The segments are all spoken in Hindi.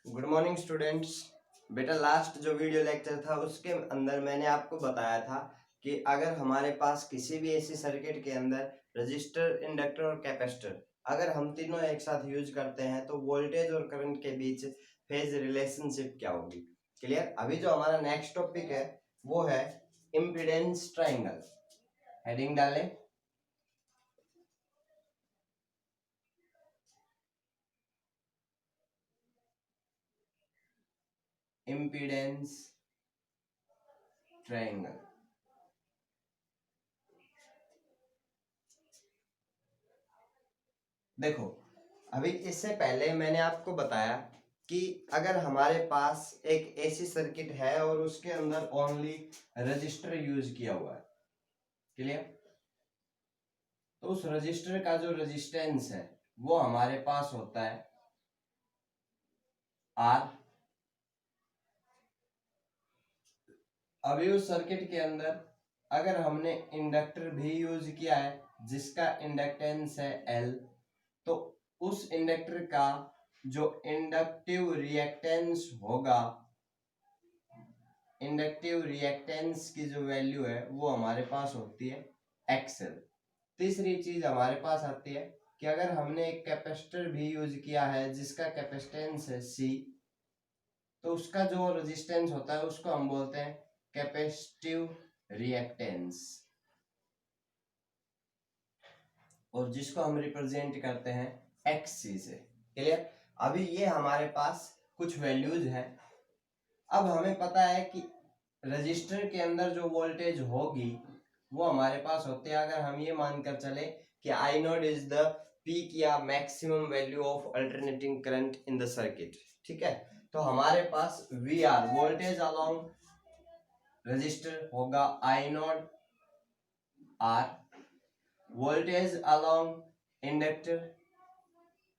Good morning students. बेटा लास्ट जो वीडियो लेक्चर था उसके अंदर मैंने आपको बताया था कि अगर हमारे पास किसी भी ऐसी सर्किट के अंदर रजिस्टर, इंडक्टर और कैपेसिटर अगर हम तीनों एक साथ यूज करते हैं तो वोल्टेज और करंट के बीच फेज रिलेशनशिप क्या होगी। क्लियर। अभी जो हमारा नेक्स्ट टॉपिक है वो है इम्पीडेंस ट्रायंगल। हेडिंग डालें। Impedance triangle. देखो, अभी इससे पहले मैंने आपको बताया कि अगर हमारे पास एक ऐसी सर्किट है और उसके अंदर ओनली रजिस्टर यूज किया हुआ है। क्लियर। तो उस रजिस्टर का जो रेजिस्टेंस है वो हमारे पास होता है आर। अभी उस सर्किट के अंदर अगर हमने इंडक्टर भी यूज किया है जिसका इंडक्टेंस है एल, तो उस इंडक्टर का जो इंडक्टिव रिएक्टेंस होगा, इंडक्टिव रिएक्टेंस की जो वैल्यू है वो हमारे पास होती है एक्सएल। तीसरी चीज हमारे पास आती है कि अगर हमने एक कैपेसिटर भी यूज किया है जिसका कैपेसिटेंस है सी, तो उसका जो रेजिस्टेंस होता है उसको हम बोलते हैं कैपेसिटिव रिएक्टेंस, और जिसको हम रिप्रेजेंट करते हैं एक्ससी से। क्लियर। अभी ये हमारे पास कुछ वैल्यूज है। अब हमें पता है कि रजिस्टर के अंदर जो वोल्टेज होगी वो हमारे पास होते हैं, अगर हम ये मानकर चले कि I naught is the peak या maximum value of alternating current in the circuit. ठीक है। तो हमारे पास V R voltage along resistor होगा I naught R, voltage along inductor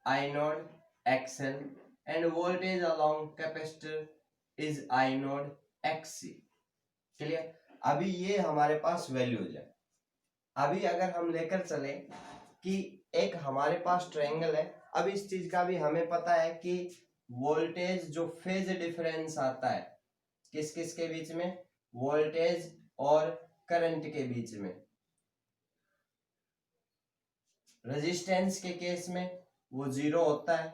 I naught XL, and voltage along capacitor is I naught XC. Clear. अभी ये हमारे पास वैल्यूज है। अभी अगर हम लेकर चले कि एक हमारे पास ट्रायंगल है, अब इस चीज का भी हमें पता है कि वोल्टेज जो फेज डिफरेंस आता है किस किस के बीच में, वोल्टेज और करंट के बीच में। रेजिस्टेंस के केस में वो जीरो होता है,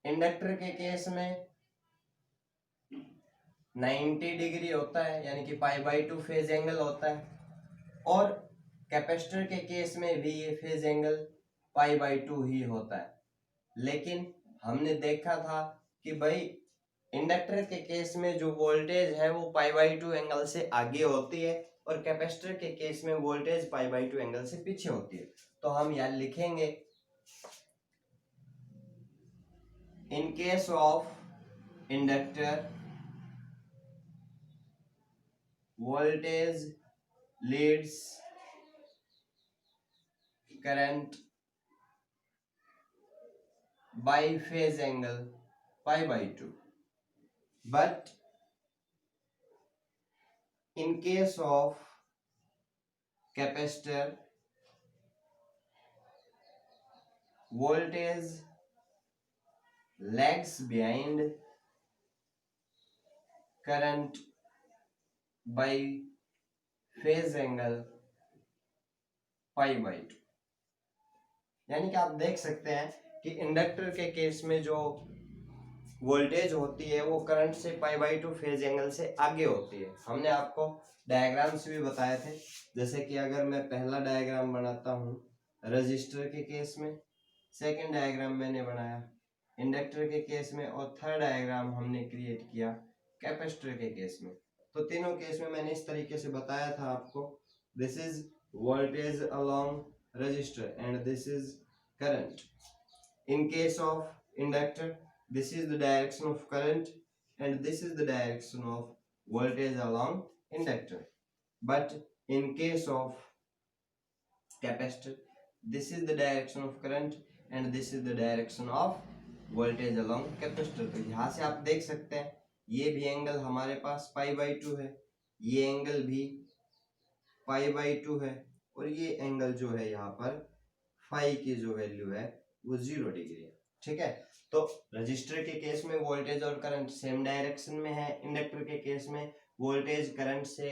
इंडक्टर के केस में 90 डिग्री होता है, यानी कि π/2 फेज एंगल होता है, और कैपेसिटर के केस में भी ये फेज एंगल π/2 ही होता है। लेकिन हमने देखा था कि भाई इंडक्टर के केस में जो वोल्टेज है वो π/2 एंगल से आगे होती है और कैपेसिटर के केस में वोल्टेज π/2 एंगल से पीछे होती है। तो हम यहाँ लिखेंगे in case of inductor voltage leads current by phase angle π/2, but in case of capacitor voltage lags behind current by phase angle π/2। यानी कि आप देख सकते हैं कि इंडक्टर के केस में जो वोल्टेज होती है वो करंट से π/2 फेज एंगल से आगे होती है। हमने आपको डायग्राम्स भी बताए थे, जैसे कि अगर मैं पहला डायग्राम बनाता हूँ रजिस्टर के केस में, सेकंड डायग्राम मैंने बनाया इंडक्टर के केस में, और थर्ड डायग्राम हमने क्रिएट किया कैपेसिटर के केस में। तो तीनों केस में मैंने इस तरीके से बताया था आपको, this is voltage along register and this is current. In case of inductor this is the direction of current and this is the direction of voltage along inductor, but in case of capacitor this is the direction of current and this is the direction of voltage along capacitor। तो यहाँ से आप देख सकते हैं ये भी एंगल हमारे पास π/2 है, ये एंगल भी π/2 है, और ये एंगल जो है यहाँ पर फाई की जो वैल्यू है वो 0 डिग्री है। ठीक है। तो रजिस्टर के केस में वोल्टेज और करंट सेम डायरेक्शन में है, इंडक्टर के केस में वोल्टेज करंट से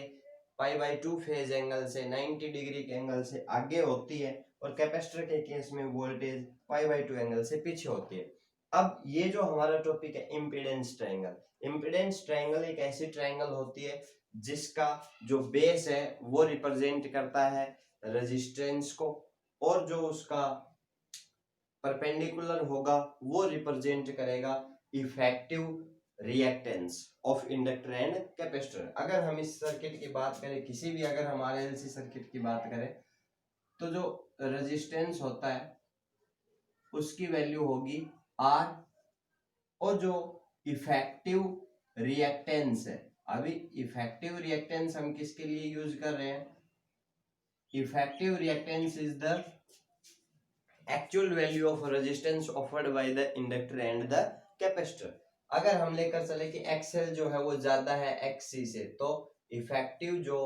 π/2 फेज एंगल से 90 डिग्री के एंगल से आगे होती है, और कैपेसिटर के केस में वोल्टेज π/2 एंगल से पीछे होती है। अब ये जो हमारा टॉपिक है इम्पीडेंस ट्रायंगल, इम्पीडेंस ट्रायंगल एक ऐसी ट्रायंगल होती है जिसका जो बेस है वो रिप्रेजेंट करता है रेजिस्टेंस को, और जो उसका परपेंडिकुलर होगा वो रिप्रेजेंट करेगा effective reactance of inductor and capacitor. अगर हम इस सर्किट की बात करें, किसी भी अगर हम आरएलसी सर्किट की बात करें, तो जो रेजिस्टेंस होता है उसकी वैल्यू होगी R, और जो इफेक्टिव रिएक्टेंस है, अभी इफेक्टिव रिएक्टेंस हम किसके लिए यूज कर रहे हैं, effective reactance is the actual value of resistance offered by the inductor and the capacitor. अगर हम लेकर चले कि एक्सएल जो है वो ज्यादा है एक्ससी से, तो इफेक्टिव जो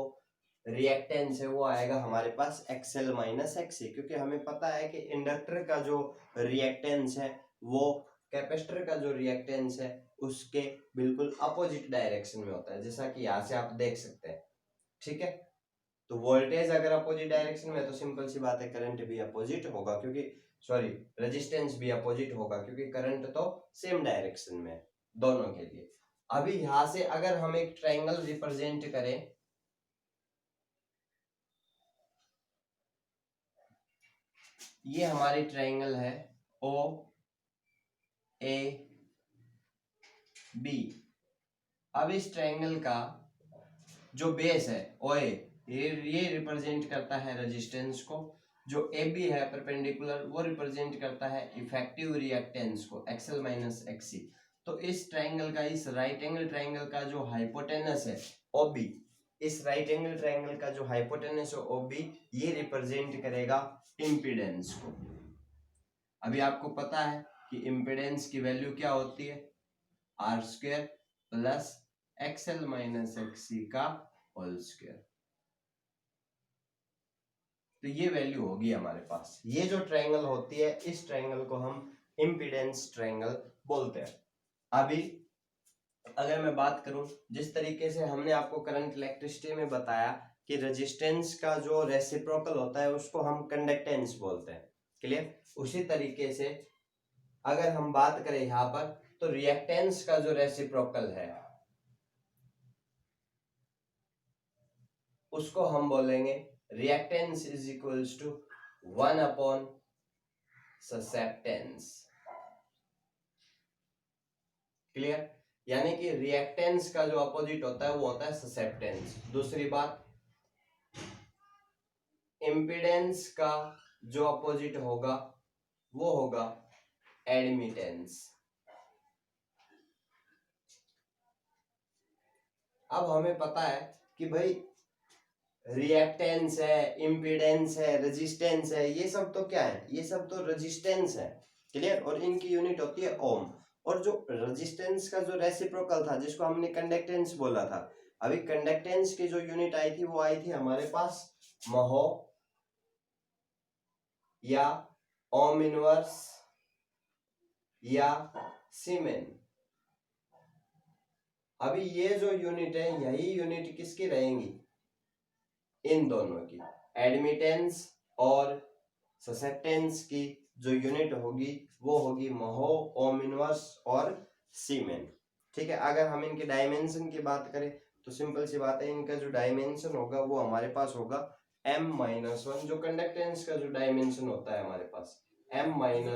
रिएक्टेंस है वो आएगा हमारे पास एक्सएल माइनस एक्ससी, क्योंकि हमें पता है कि इंडक्टर का जो रिएक्टेंस है वो कैपेसिटर का जो रिएक्टेंस है उसके बिल्कुल अपोजिट डायरेक्शन में होता है, जैसा कि यहाँ से आप देख सकते हैं। ठीक है, तो वोल्टेज अगर अपोजिट डायरेक्शन में, तो सिंपल सी बात है करंट भी अपोजिट होगा, क्योंकि सॉरी रेजिस्टेंस भी अपोजिट होगा, क्योंकि करंट तो सेम डायरेक्शन में है दोनों के लिए। अभी यहां से अगर हम एक ट्रायंगल रिप्रेजेंट करें, ये हमारी ट्रायंगल है ओ ए बी। अब इस ट्रायंगल का जो बेस है ओ ए, ये रिप्रेजेंट करता है रेजिस्टेंस को, जो ए बी है परपेंडिकुलर वो रिप्रेजेंट करता है इफेक्टिव रिएक्टेंस को एक्सएल माइनस एक्ससी। तो इस ट्रायंगल का, इस राइट एंगल ट्रायंगल का जो हाइपोटेनस है ओ बी, इस राइट एंगल ट्रायंगल का जो हाइपोटेनस है ओ बी, ये रिप्रेजेंट करेगा इम्पीडेंस को। अभी आपको पता है कि इम्पीडेंस की वैल्यू क्या होती है, R square plus XL minus XC का होल स्क्वायर। तो ये वैल्यू होगी हमारे पास। ये जो ट्रायंगल होती है, इस ट्रायंगल को हम इम्पीडेंस ट्रायंगल बोलते हैं। अभी अगर मैं बात करूं, जिस तरीके से हमने आपको करंट इलेक्ट्रिसिटी में बताया कि रेजिस्टेंस का जो रेसिप्रोकल होता है उसको हम कंडक्टेंस बोलते हैं, क्लियर। उसी तरीके से अगर हम बात करें यहाँ पर, तो रिएक्टेंस का जो रेसिप्रोकल है उसको हम बोलेंगे reactance is equals to 1 upon susceptance, clear. यानी कि रिएक्टेंस का जो अपोजिट होता है वो होता है ससेप्टेंस। दूसरी बात, इम्पीडेंस का जो अपोजिट होगा वो होगा एडमिटेंस। अब हमें पता है कि भाई रिएक्टेंस है, इम्पीडेंस है, रेजिस्टेंस है, ये सब तो क्या है, ये सब तो रेजिस्टेंस है, क्लियर। और इनकी यूनिट होती है ओम। और जो रेजिस्टेंस का जो रेसिप्रोकल था जिसको हमने कंडक्टेंस बोला था, अभी कंडक्टेंस की जो यूनिट आई थी वो आई थी हमारे पास महो या ओम इनवर्स या सीमेन। अभी ये जो यूनिट है यही यूनिट किसकी रहेंगी, इन दोनों की, एडमिटेंस और ससेप्टेंस की जो यूनिट होगी वो होगी महो, ओम इनवर्स और सीमेन। ठीक है, अगर हम इनके डायमेंशन की बात करें तो सिंपल सी बात है, इनका जो डायमेंशन होगा वो हमारे पास होगा m-1, जो कंडक्टेंस का जो डायमेंशन होता है हमारे पास m-1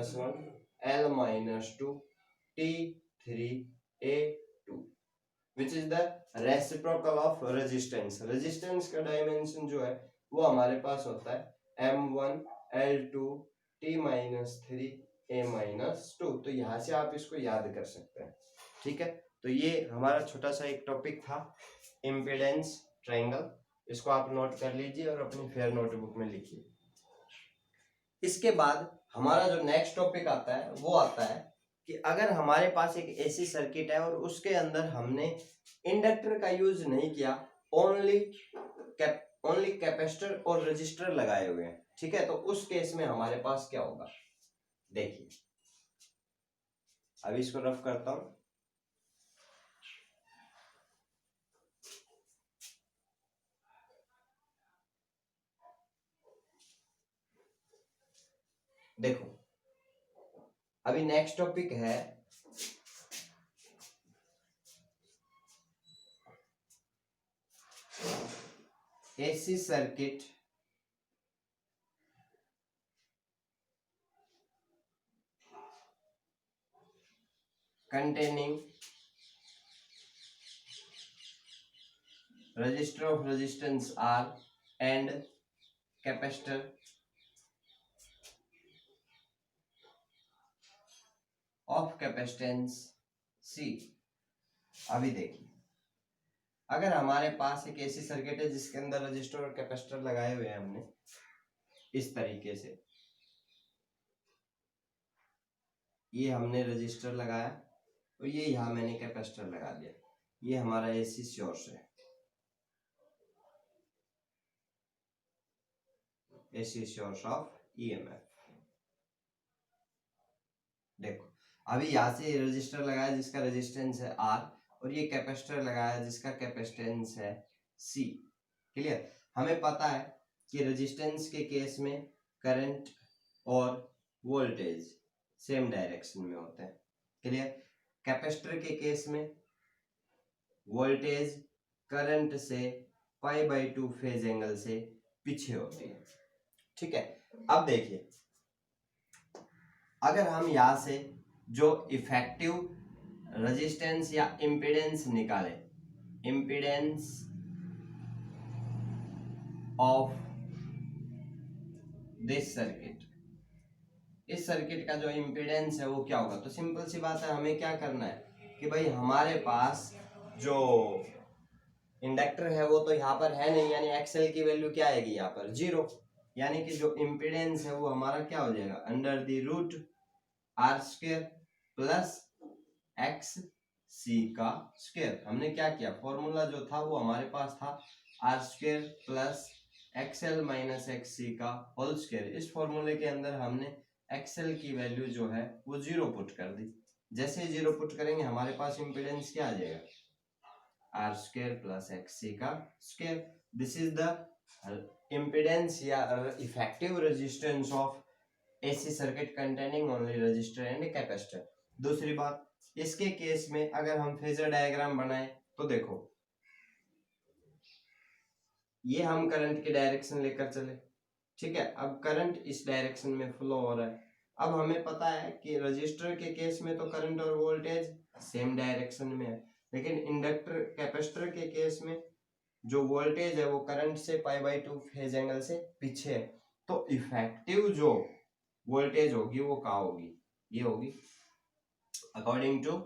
l-2 t3 a2, which is the reciprocal of resistance. Resistance का डायमेंशन जो है वो हमारे पास होता है m1 l2 t-3 a-2। तो यहां से आप इसको याद कर सकते हैं। ठीक है, तो ये हमारा छोटा सा एक टॉपिक था इम्पीडेंस ट्रायंगल, इसको आप नोट कर लीजिए और अपनी फेयर नोटबुक में लिखिए। इसके बाद हमारा जो नेक्स्ट टॉपिक आता है वो आता है कि अगर हमारे पास एक ऐसी सर्किट है और उसके अंदर हमने इंडक्टर का यूज नहीं किया, ओनली कैपेसिटर और रजिस्टर लगाए हुए हैं, ठीक है, तो उस केस में हमारे पास क्या होगा, देखिए। अभी इसको रफ करता हूं। देखो अभी नेक्स्ट टॉपिक है AC circuit containing resistor of resistance R and capacitor of capacitance C। अभी देखिए, अगर हमारे पास एक ऐसी सर्किट है जिसके अंदर रजिस्टर और कैपेसिटर लगाए हुए हैं हमने इस तरीके से, ये हमने रजिस्टर लगाया और ये यहाँ मैंने कैपेसिटर लगा दिया, ये हमारा एसी सोर्स है, एसी सोर्स ऑफ ईएमएफ। देखो अभी यहाँ से रजिस्टर लगाया जिसका रेजिस्टेंस है आर और ये कैपेसिटर लगाया जिसका कैपेसिटेंस है सी। क्लियर? हमें पता है कि रेजिस्टेंस के केस में करंट और वोल्टेज सेम डायरेक्शन में होते हैं। क्लियर? कैपेसिटर के केस में वोल्टेज करंट से π/2 फेज एंगल से पीछे होती है। ठीक है, अब देखिए अगर हम यहां से जो इफेक्टिव रेजिस्टेंस या इम्पीडेंस निकाले, इम्पीडेंस ऑफ दिस सर्किट, इस सर्किट का जो इम्पीडेंस है वो क्या होगा, तो सिंपल सी बात है, हमें क्या करना है कि भाई हमारे पास जो इंडक्टर है वो तो यहाँ पर है नहीं, यानी एक्सएल की वैल्यू क्या आएगी यहाँ पर 0, यानी कि जो इम्पीडेंस है वो हमारा क्या हो जाएगा under the root R square plus X C का स्क्वायर। हमने क्या किया, फॉर्मूला जो था वो हमारे पास था R square plus XL minus X C का होल स्क्वायर। इस फॉर्मूले के अंदर हमने एक्सएल की वैल्यू जो है वो 0 पुट कर दी। जैसे 0 पुट करेंगे हमारे पास इम्पीडेंस क्या आ जाएगा, R square plus X C का square. This is the impedance या effective resistance of AC circuit containing only resistor and capacitor. दूसरी बात, इसके केस में अगर हम फेजर डायग्राम बनाएं तो देखो ये हम करंट की डायरेक्शन लेकर चले, ठीक है, अब करंट इस डायरेक्शन में फ्लो हो रहा है। अब हमें पता है कि रजिस्टर के केस में तो करंट और वोल्टेज सेम डायरेक्शन में है, लेकिन इंडक्टर कैपेसिटर के केस में जो वोल्टेज है वो करंट से π/2 फेज एंगल से पीछे है। तो इफेक्टिव जो वोल्टेज होगी वो क्या होगी, ये होगी according to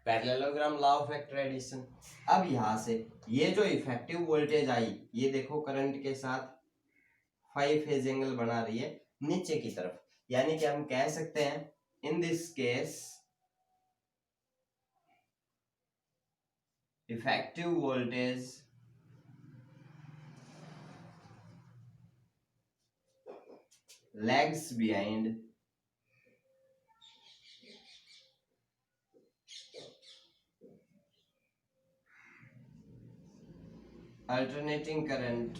parallelogram law of vector addition. अब यहां से ये जो इफेक्टिव वोल्टेज आई, ये देखो करंट के साथ 5 फेज एंगल बना रही है नीचे की तरफ, यानी कि हम कह सकते हैं in this case effective voltage lags behind alternating current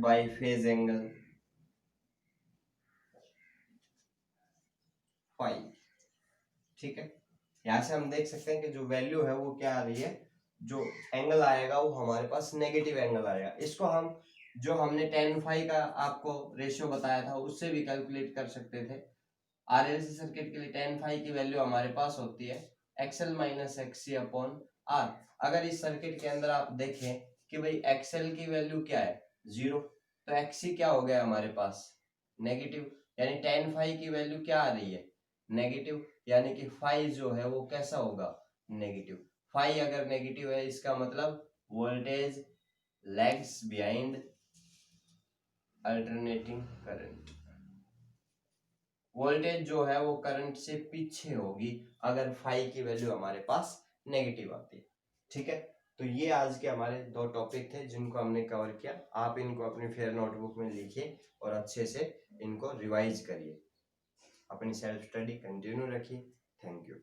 by phase angle phi। ठीक है, यहां से हम देख सकते हैं कि जो वैल्यू है वो क्या आ रही है, जो एंगल आएगा वो हमारे पास नेगेटिव एंगल आएगा। इसको हम जो हमने tan phi का आपको रेशियो बताया था उससे भी कैलकुलेट कर सकते थे। आरएलसी सर्किट के लिए tan phi की वैल्यू हमारे पास होती है XL minus XC upon R। अगर इस सर्किट के अंदर आप देखें कि भाई XL की वैल्यू क्या है 0, तो XC क्या हो गया हमारे पास नेगेटिव, यानी tan phi की वैल्यू क्या आ रही है नेगेटिव, यानी कि phi जो है वो कैसा होगा नेगेटिव। phi अगर नेगेटिव है इसका मतलब voltage lags behind alternating current, voltage जो है वो करंट से पीछे होगी अगर फाई की वैल्यू हमारे पास नेगेटिव आती है। ठीक है, तो ये आज के हमारे 2 टॉपिक थे जिनको हमने कवर किया। आप इनको अपनी फेयर नोटबुक में लिखिए और अच्छे से इनको रिवाइज करिए। अपनी सेल्फ स्टडी कंटिन्यू रखिए। Thank you.